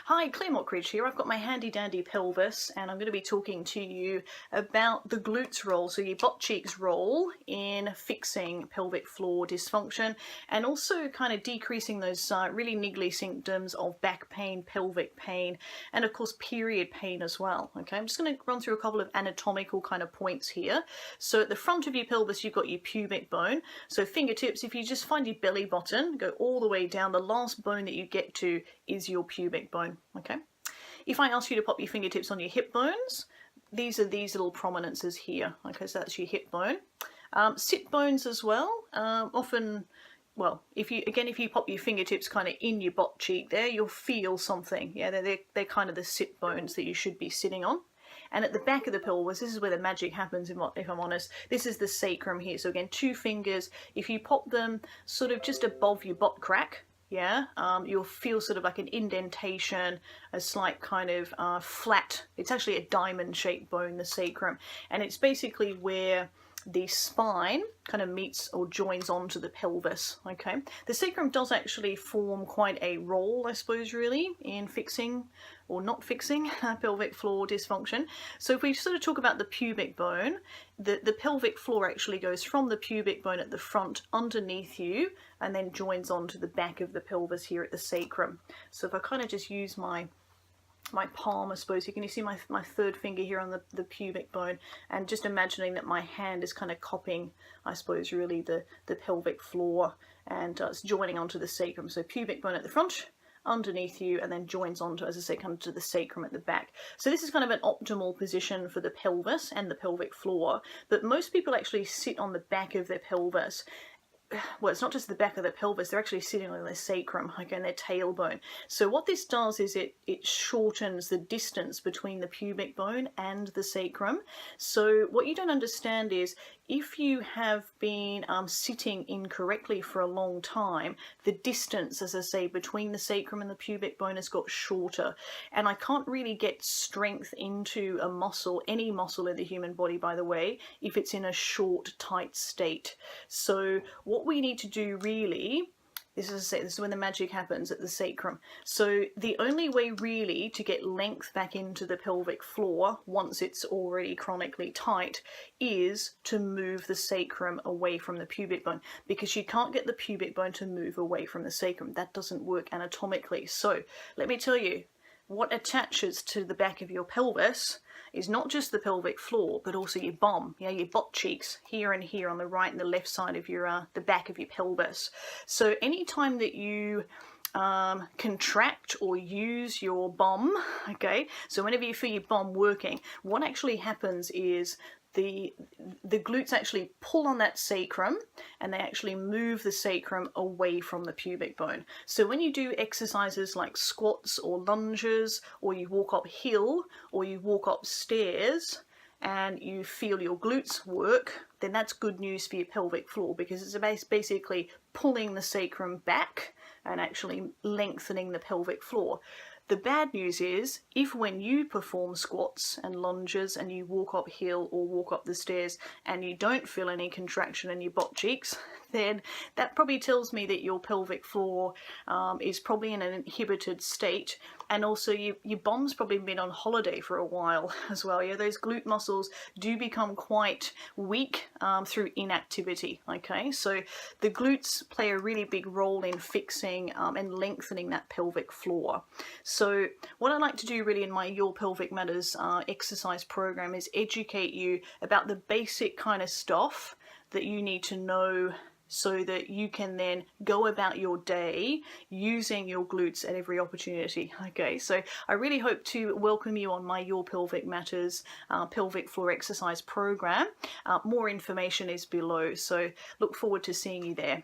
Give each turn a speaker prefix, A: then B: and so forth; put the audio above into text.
A: Hi, Claire Mockridge here. I've got my handy dandy pelvis and I'm going to be talking to you about the glutes role, so your butt cheeks role in fixing pelvic floor dysfunction and also kind of decreasing those really niggly symptoms of back pain, pelvic pain, and of course period pain as well. Okay, I'm just going to run through a couple of anatomical kind of points here. So at the front of your pelvis you've got your pubic bone, so fingertips, if you just find your belly button, go all the way down, the last bone that you get to is your pubic bone. Okay, if I ask you to pop your fingertips on your hip bones, these are these little prominences here. Okay, so that's your hip bone. Sit bones as well. Often, well, if you pop your fingertips kind of in your butt cheek there, you'll feel something. Yeah, they're kind of the sit bones that you should be sitting on. And at the back of the pelvis, this is where the magic happens, if I'm honest. This is the sacrum here. So again, two fingers, if you pop them sort of just above your butt crack, yeah, you'll feel sort of like an indentation, a slight kind of flat, it's actually a diamond shaped bone, the sacrum, and it's basically where the spine kind of meets or joins onto the pelvis. Okay, the sacrum does actually form quite a role, I suppose, really, in fixing or not fixing pelvic floor dysfunction. So if we sort of talk about the pubic bone, the pelvic floor actually goes from the pubic bone at the front underneath you and then joins onto the back of the pelvis here at the sacrum. So if I kind of just use my palm, I suppose, you can see my third finger here on the pubic bone, and just imagining that my hand is kind of cupping, I suppose, really the pelvic floor, and it's joining onto the sacrum. So pubic bone at the front, underneath you, and then joins onto, as I say, kind of to the sacrum at the back. So this is kind of an optimal position for the pelvis and the pelvic floor, but most people actually sit on the back of their pelvis. Well, it's not just the back of the pelvis, they're actually sitting on their sacrum, okay, and their tailbone. So what this does is it shortens the distance between the pubic bone and the sacrum. So what you don't understand is, if you have been sitting incorrectly for a long time, the distance, as I say, between the sacrum and the pubic bone has got shorter. And I can't really get strength into a muscle, any muscle in the human body, by the way, if it's in a short, tight state. So what we need to do really, this is when the magic happens at the sacrum. So the only way really to get length back into the pelvic floor once it's already chronically tight is to move the sacrum away from the pubic bone, because you can't get the pubic bone to move away from the sacrum. That doesn't work anatomically. So let me tell you, what attaches to the back of your pelvis is not just the pelvic floor, but also your bum, yeah, your butt cheeks, here and here on the right and the left side of your the back of your pelvis. So anytime that you contract or use your bum, okay, so whenever you feel your bum working, what actually happens is the glutes actually pull on that sacrum and they actually move the sacrum away from the pubic bone. So when you do exercises like squats or lunges, or you walk uphill or you walk upstairs and you feel your glutes work, then that's good news for your pelvic floor, because it's basically pulling the sacrum back and actually lengthening the pelvic floor. The bad news is, if when you perform squats and lunges and you walk uphill or walk up the stairs and you don't feel any contraction in your butt cheeks, then that probably tells me that your pelvic floor is probably in an inhibited state, and also your bum's probably been on holiday for a while as well. Yeah, those glute muscles do become quite weak through inactivity. Okay, so the glutes play a really big role in fixing and lengthening that pelvic floor. So what I like to do really in my Your Pelvic Matters exercise program is educate you about the basic kind of stuff that you need to know, so that you can then go about your day using your glutes at every opportunity. Okay, so I really hope to welcome you on my Your Pelvic Matters pelvic floor exercise program. More information is below, so look forward to seeing you there.